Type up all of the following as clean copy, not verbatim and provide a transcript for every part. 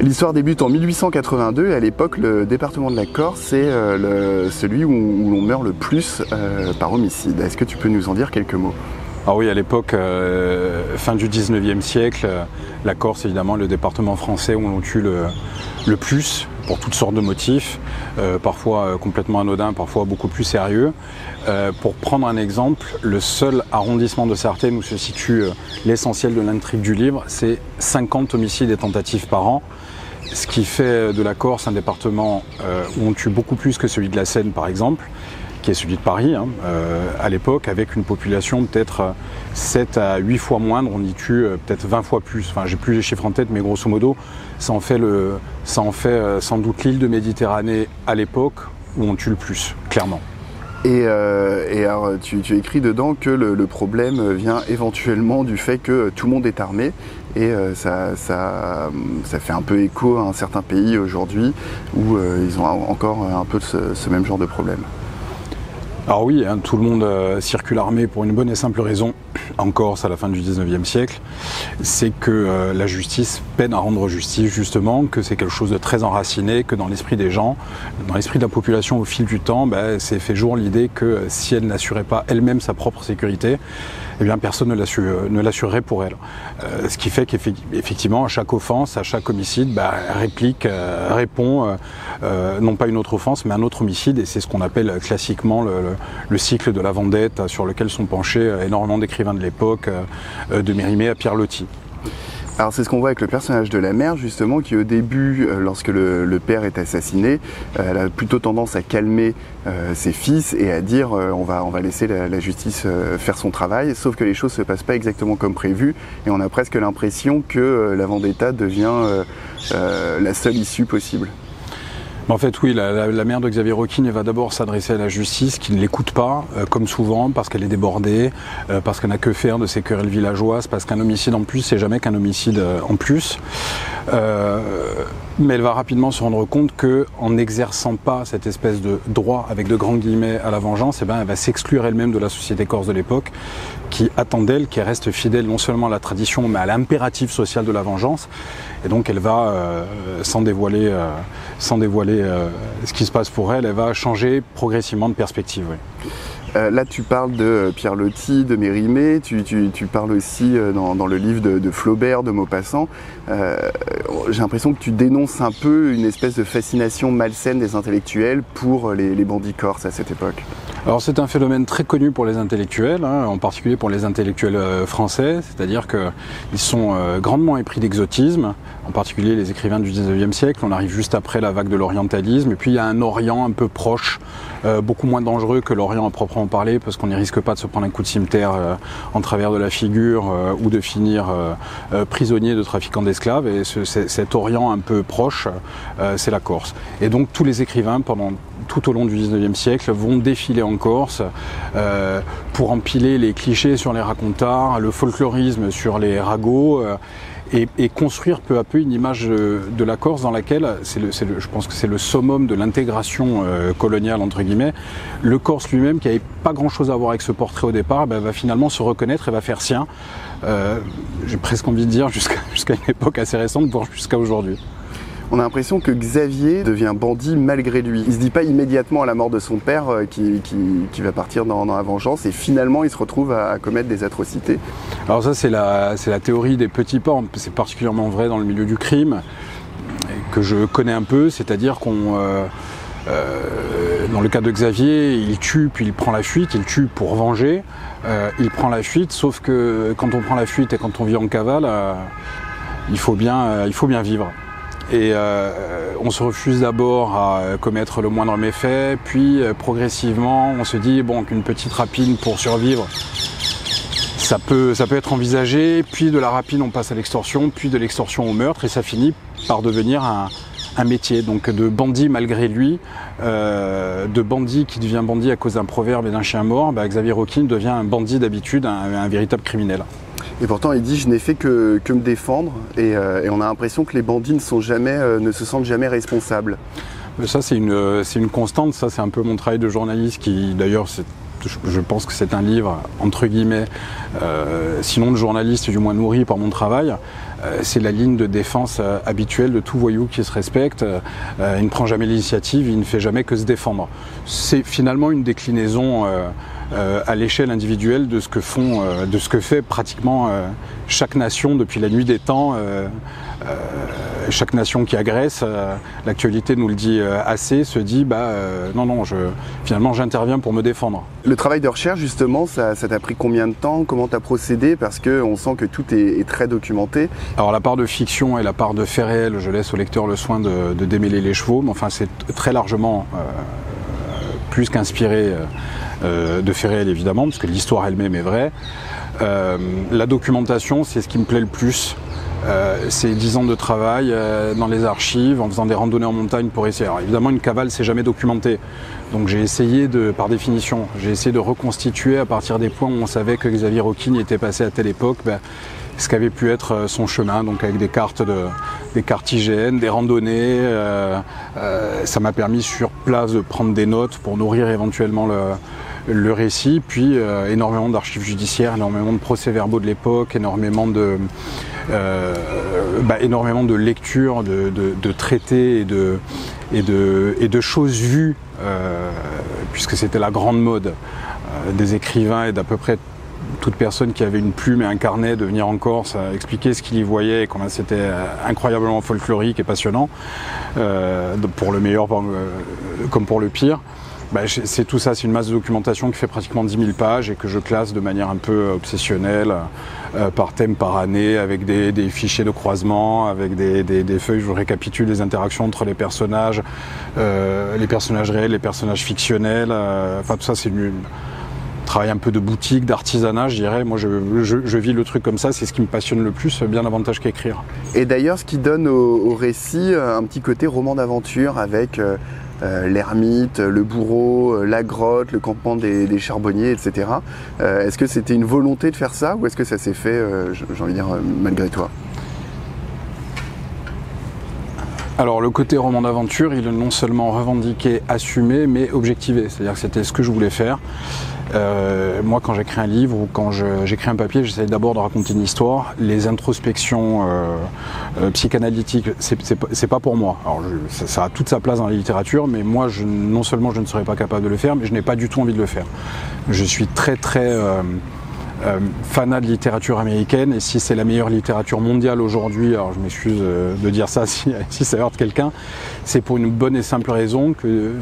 L'histoire débute en 1882 et à l'époque, le département de la Corse, c'est celui où l'on meurt le plus par homicide. Est-ce que tu peux nous en dire quelques mots ? Ah oui, à l'époque, fin du 19e siècle, la Corse, évidemment, est le département français où on tue le plus, pour toutes sortes de motifs, parfois complètement anodins, parfois beaucoup plus sérieux. Pour prendre un exemple, le seul arrondissement de Sartène où se situe l'essentiel de l'intrigue du livre, c'est 50 homicides et tentatives par an, ce qui fait de la Corse un département où on tue beaucoup plus que celui de la Seine, par exemple, qui est celui de Paris, à l'époque, avec une population peut-être 7 à 8 fois moindre, on y tue peut-être 20 fois plus. Enfin, j'ai plus les chiffres en tête, mais grosso modo, ça en fait sans doute l'île de Méditerranée à l'époque où on tue le plus, clairement. Et alors, tu écris dedans que le problème vient éventuellement du fait que tout le monde est armé et ça fait un peu écho à un certain pays aujourd'hui où ils ont encore un peu ce même genre de problème. Alors oui, tout le monde circule armé pour une bonne et simple raison, en Corse à la fin du 19e siècle, c'est que la justice peine à rendre justice justement, que c'est quelque chose de très enraciné, que dans l'esprit des gens, dans l'esprit de la population au fil du temps, c'est fait jour l'idée que si elle n'assurait pas elle-même sa propre sécurité, eh bien personne ne l'assurerait pour elle. Ce qui fait qu'effectivement à chaque offense, à chaque homicide, répond non pas une autre offense mais un autre homicide, et c'est ce qu'on appelle classiquement le cycle de la vendetta, sur lequel sont penchés énormément d'écrivains de l'époque, de Mérimée à Pierre Loti. Alors c'est ce qu'on voit avec le personnage de la mère justement, qui au début, lorsque le père est assassiné, elle a plutôt tendance à calmer ses fils et à dire on va laisser la justice faire son travail, sauf que les choses se passent pas exactement comme prévu et on a presque l'impression que la vendetta devient la seule issue possible. En fait, oui, la mère de Xavier Roquine va d'abord s'adresser à la justice qui ne l'écoute pas, comme souvent, parce qu'elle est débordée, parce qu'elle n'a que faire de ces querelles villageoises, parce qu'un homicide en plus, c'est jamais qu'un homicide en plus. Mais elle va rapidement se rendre compte qu'en n'exerçant pas cette espèce de droit, avec de grands guillemets, à la vengeance, elle va s'exclure elle-même de la société corse de l'époque, qui attend d'elle, qui reste fidèle non seulement à la tradition, mais à l'impératif social de la vengeance. Et donc elle va, sans dévoiler ce qui se passe pour elle, elle va changer progressivement de perspective. Oui. Là tu parles de Pierre Loti, de Mérimée, tu parles aussi dans le livre de Flaubert, de Maupassant. J'ai l'impression que tu dénonces un peu une espèce de fascination malsaine des intellectuels pour les bandits corses à cette époque. Alors c'est un phénomène très connu pour les intellectuels, en particulier pour les intellectuels français, c'est-à-dire qu'ils sont grandement épris d'exotisme, en particulier les écrivains du 19e siècle. On arrive juste après la vague de l'orientalisme, et puis il y a un Orient un peu proche, beaucoup moins dangereux que l'Orient à proprement parler, parce qu'on n'y risque pas de se prendre un coup de cimeterre en travers de la figure ou de finir prisonnier de trafiquants d'esclaves, et cet Orient un peu proche, c'est la Corse. Et donc tous les écrivains, tout au long du 19e siècle, vont défiler en Corse pour empiler les clichés sur les racontars, le folklorisme sur les ragots, et construire peu à peu une image de la Corse dans laquelle, je pense que c'est le summum de l'intégration coloniale, entre guillemets. Le Corse lui-même, qui n'avait pas grand-chose à voir avec ce portrait au départ, va finalement se reconnaître et va faire sien, j'ai presque envie de dire, jusqu'à une époque assez récente, voire jusqu'à aujourd'hui. On a l'impression que Xavier devient bandit malgré lui. Il se dit pas immédiatement à la mort de son père qui va partir dans la vengeance, et finalement il se retrouve à commettre des atrocités. Alors ça c'est la théorie des petits pas, c'est particulièrement vrai dans le milieu du crime, que je connais un peu, c'est-à-dire qu'on... dans le cas de Xavier, il tue puis il prend la fuite, il tue pour venger, il prend la fuite, sauf que quand on prend la fuite et quand on vit en cavale, il faut bien vivre. Et on se refuse d'abord à commettre le moindre méfait, puis progressivement on se dit qu'une petite rapine pour survivre, ça peut être envisagé, puis de la rapine on passe à l'extorsion, puis de l'extorsion au meurtre, et ça finit par devenir un métier, donc de bandit malgré lui, de bandit qui devient bandit à cause d'un proverbe et d'un chien mort, Xavier Roquine devient un bandit d'habitude, un véritable criminel. Et pourtant il dit je n'ai fait que me défendre, et on a l'impression que les bandits ne se sentent jamais responsables. Ça c'est une constante, ça c'est un peu mon travail de journaliste qui d'ailleurs je pense que c'est un livre entre guillemets, sinon de journaliste du moins nourri par mon travail, c'est la ligne de défense habituelle de tout voyou qui se respecte. Il ne prend jamais l'initiative, il ne fait jamais que se défendre. C'est finalement une déclinaison à l'échelle individuelle de ce que fait pratiquement chaque nation depuis la nuit des temps. Chaque nation qui agresse, l'actualité nous le dit assez, se dit non, finalement j'interviens pour me défendre. Le travail de recherche justement, ça t'a pris combien de temps? Comment t'as procédé? Parce qu'on sent que tout est très documenté. Alors la part de fiction et la part de fait réel, je laisse au lecteur le soin de démêler les chevaux, mais enfin c'est très largement plus qu'inspiré de faits réels évidemment, parce que l'histoire elle-même est vraie. La documentation, c'est ce qui me plaît le plus. C'est 10 ans de travail dans les archives, en faisant des randonnées en montagne pour essayer. Alors évidemment, une cavale, c'est jamais documenté. Donc j'ai essayé par définition, j'ai essayé de reconstituer à partir des points où on savait que Xavier Roquine était passé à telle époque, ce qu'avait pu être son chemin, donc avec des cartes IGN, des randonnées. Ça m'a permis sur place de prendre des notes pour nourrir éventuellement le récit, puis énormément d'archives judiciaires, énormément de procès-verbaux de l'époque, énormément de lectures, de traités et de choses vues, puisque c'était la grande mode des écrivains et d'à peu près toute personne qui avait une plume et un carnet de venir en Corse à expliquer ce qu'il y voyait et comment c'était incroyablement folklorique et passionnant, pour le meilleur comme pour le pire. C'est tout ça, c'est une masse de documentation qui fait pratiquement 10 000 pages et que je classe de manière un peu obsessionnelle, par thème, par année, avec des fichiers de croisement, avec des feuilles où je récapitule les interactions entre les personnages réels, les personnages fictionnels. Tout ça, c'est un travail un peu de boutique, d'artisanat, je dirais. Moi, je vis le truc comme ça, c'est ce qui me passionne le plus, bien davantage qu'écrire. Et d'ailleurs, ce qui donne au récit un petit côté roman d'aventure avec l'ermite, le bourreau, la grotte, le campement des charbonniers, etc. Est-ce que c'était une volonté de faire ça ou est-ce que ça s'est fait, j'ai envie de dire, malgré toi? Alors le côté roman d'aventure, il est non seulement revendiqué, assumé, mais objectivé. C'est-à-dire que c'était ce que je voulais faire. Moi, quand j'écris un livre ou quand j'écris un papier, j'essaie d'abord de raconter une histoire. Les introspections psychanalytiques, c'est pas pour moi. Alors, ça a toute sa place dans la littérature, mais moi, non seulement je ne serais pas capable de le faire, mais je n'ai pas du tout envie de le faire. Je suis très fanat de littérature américaine, et si c'est la meilleure littérature mondiale aujourd'hui, alors je m'excuse de dire ça si ça heurte quelqu'un, c'est pour une bonne et simple raison que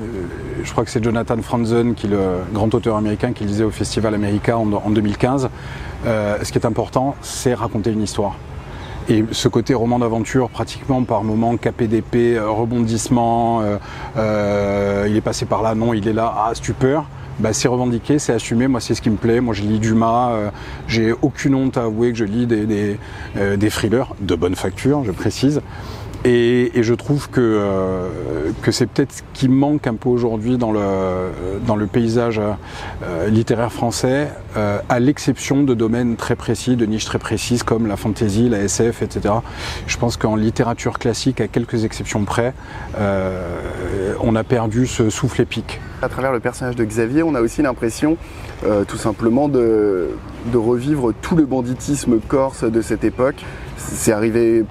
je crois que c'est Jonathan Franzen, qui est le grand auteur américain, qui le disait au Festival America en 2015. Ce qui est important, c'est raconter une histoire. Et ce côté roman d'aventure, pratiquement par moments, capé d'épée, rebondissement, il est passé par là, non, il est là, stupeur. C'est revendiqué, c'est assumé, moi c'est ce qui me plaît. Moi je lis Dumas, j'ai aucune honte à avouer que je lis des thrillers de bonne facture, je précise. Et je trouve que c'est peut-être ce qui manque un peu aujourd'hui dans le paysage littéraire français, à l'exception de domaines très précis, de niches très précises comme la fantasy, la SF, etc. Je pense qu'en littérature classique, à quelques exceptions près, on a perdu ce souffle épique. À travers le personnage de Xavier, on a aussi l'impression tout simplement de revivre tout le banditisme corse de cette époque. C'est arrivé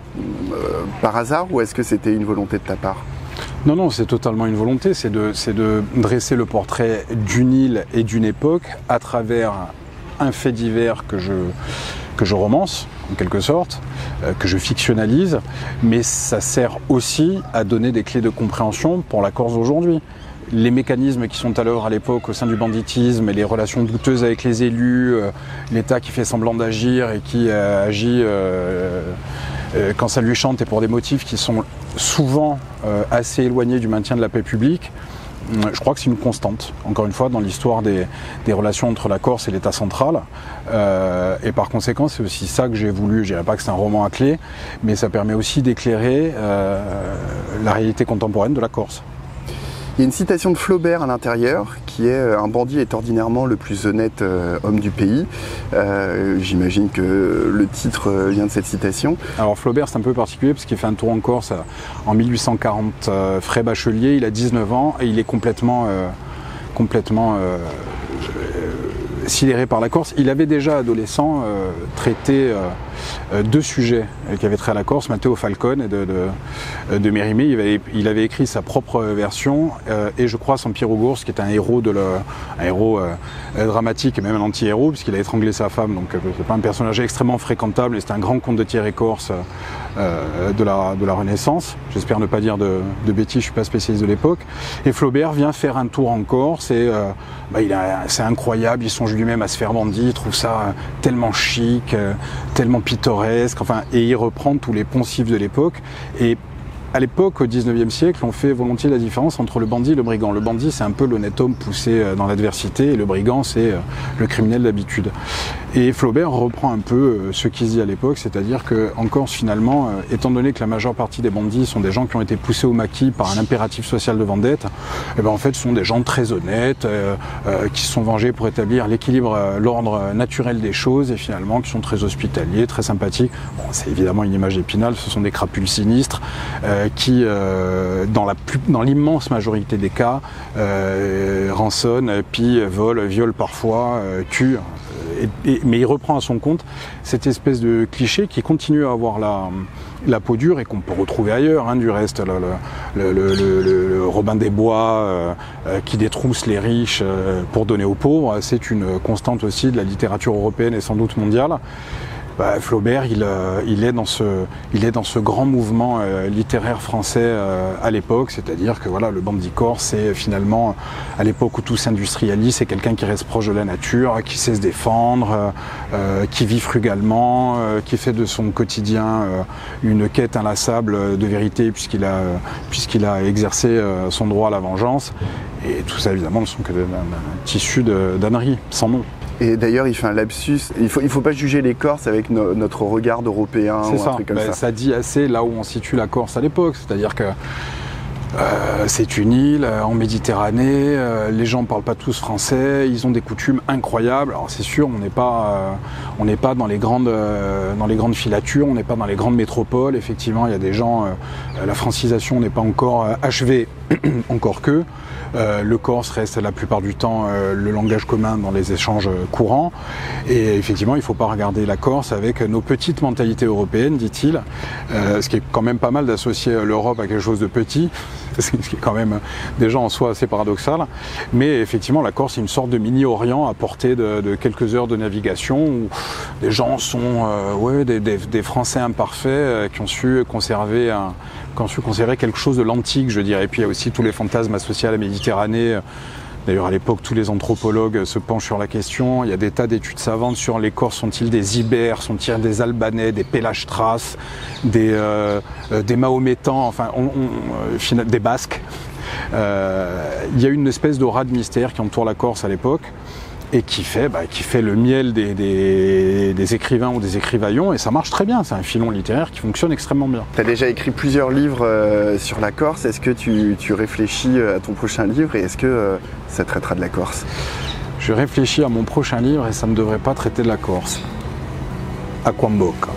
par hasard ou est-ce que c'était une volonté de ta part? Non, c'est totalement une volonté, c'est de dresser le portrait d'une île et d'une époque à travers un fait divers que je romance, en quelque sorte, que je fictionnalise, mais ça sert aussi à donner des clés de compréhension pour la Corse d'aujourd'hui. Les mécanismes qui sont à l'œuvre à l'époque au sein du banditisme et les relations douteuses avec les élus, l'État qui fait semblant d'agir et qui agit quand ça lui chante et pour des motifs qui sont souvent assez éloignés du maintien de la paix publique, je crois que c'est une constante, encore une fois, dans l'histoire des relations entre la Corse et l'État central. Et par conséquent, c'est aussi ça que j'ai voulu, je dirais pas que c'est un roman à clé, mais ça permet aussi d'éclairer la réalité contemporaine de la Corse. Il y a une citation de Flaubert à l'intérieur qui est « Un bandit est ordinairement le plus honnête homme du pays ». J'imagine que le titre vient de cette citation. Alors Flaubert, c'est un peu particulier parce qu'il fait un tour en Corse en 1840, frais bachelier, il a 19 ans et il est complètement sidéré par la Corse. Il avait déjà, adolescent, traité 2 sujets qui avaient trait à la Corse, Matteo Falcone et de Mérimée. Il avait écrit sa propre version, et je crois Sampiro Gours, qui est un héros, dramatique et même un anti-héros, puisqu'il a étranglé sa femme, donc c'est pas un personnage extrêmement fréquentable, et c'est un grand conte de Thierry Corse de la Renaissance. J'espère ne pas dire de bêtises, je suis pas spécialiste de l'époque. Et Flaubert vient faire un tour en Corse, et c'est incroyable, il songe lui-même à se faire bandit, il trouve ça tellement chic, tellement pittoresque, et il reprend tous les poncifs de l'époque. Et à l'époque, au XIXe siècle, on fait volontiers la différence entre le bandit et le brigand. Le bandit, c'est un peu l'honnête homme poussé dans l'adversité, et le brigand, c'est le criminel d'habitude. Et Flaubert reprend un peu ce qui se dit à l'époque, c'est-à-dire qu'en Corse, finalement, étant donné que la majeure partie des bandits sont des gens qui ont été poussés au maquis par un impératif social de vendette, en fait, ce sont des gens très honnêtes, qui se sont vengés pour établir l'équilibre, l'ordre naturel des choses, et finalement, qui sont très hospitaliers, très sympathiques. Bon, c'est évidemment une image d'Épinal, ce sont des crapules sinistres, qui, dans l'immense majorité des cas, rançonnent, pillent, volent, violent parfois, tuent. Mais il reprend à son compte cette espèce de cliché qui continue à avoir la peau dure et qu'on peut retrouver ailleurs, du reste, le Robin des Bois qui détrousse les riches pour donner aux pauvres, c'est une constante aussi de la littérature européenne et sans doute mondiale. Flaubert, il est dans ce grand mouvement littéraire français à l'époque, c'est-à-dire que voilà, le bandit corse, c'est finalement, à l'époque où tout s'industrialise, c'est quelqu'un qui reste proche de la nature, qui sait se défendre, qui vit frugalement, qui fait de son quotidien une quête inlassable de vérité puisqu'il a exercé son droit à la vengeance. Et tout ça, évidemment, ne sont que d'un tissu d'ânerie, sans nom. Et d'ailleurs, il fait un lapsus. Il faut pas juger les Corses avec notre regard d'Européen ou un truc comme ça. Ça dit assez là où on situe la Corse à l'époque. C'est-à-dire que c'est une île en Méditerranée, les gens ne parlent pas tous français, ils ont des coutumes incroyables. Alors c'est sûr, on n'est pas dans les grandes filatures, on n'est pas dans les grandes métropoles. Effectivement, il y a des gens, la francisation n'est pas encore achevée, encore que. Le corse reste la plupart du temps le langage commun dans les échanges courants. Et effectivement, il ne faut pas regarder la Corse avec nos petites mentalités européennes, dit-il, ce qui est quand même pas mal d'associer l'Europe à quelque chose de petit, ce qui est quand même déjà en soi assez paradoxal. Mais effectivement, la Corse est une sorte de mini-Orient à portée de quelques heures de navigation où des gens sont des Français imparfaits qui ont su conserver quelque chose de l'antique, je dirais. Et puis il y a aussi tous les fantasmes associés à la Méditerranée. D'ailleurs, à l'époque, tous les anthropologues se penchent sur la question. Il y a des tas d'études savantes sur les Corses. Sont-ils des Ibères, sont-ils des Albanais, des Pélastres, des Mahométans, des Basques. Il y a une espèce d'aura de mystère qui entoure la Corse à l'époque et qui fait le miel des écrivains ou des écrivaillons, et ça marche très bien, c'est un filon littéraire qui fonctionne extrêmement bien. Tu as déjà écrit plusieurs livres sur la Corse, est-ce que tu réfléchis à ton prochain livre et est-ce que ça traitera de la Corse? Je réfléchis à mon prochain livre et ça ne devrait pas traiter de la Corse. Aquamboca.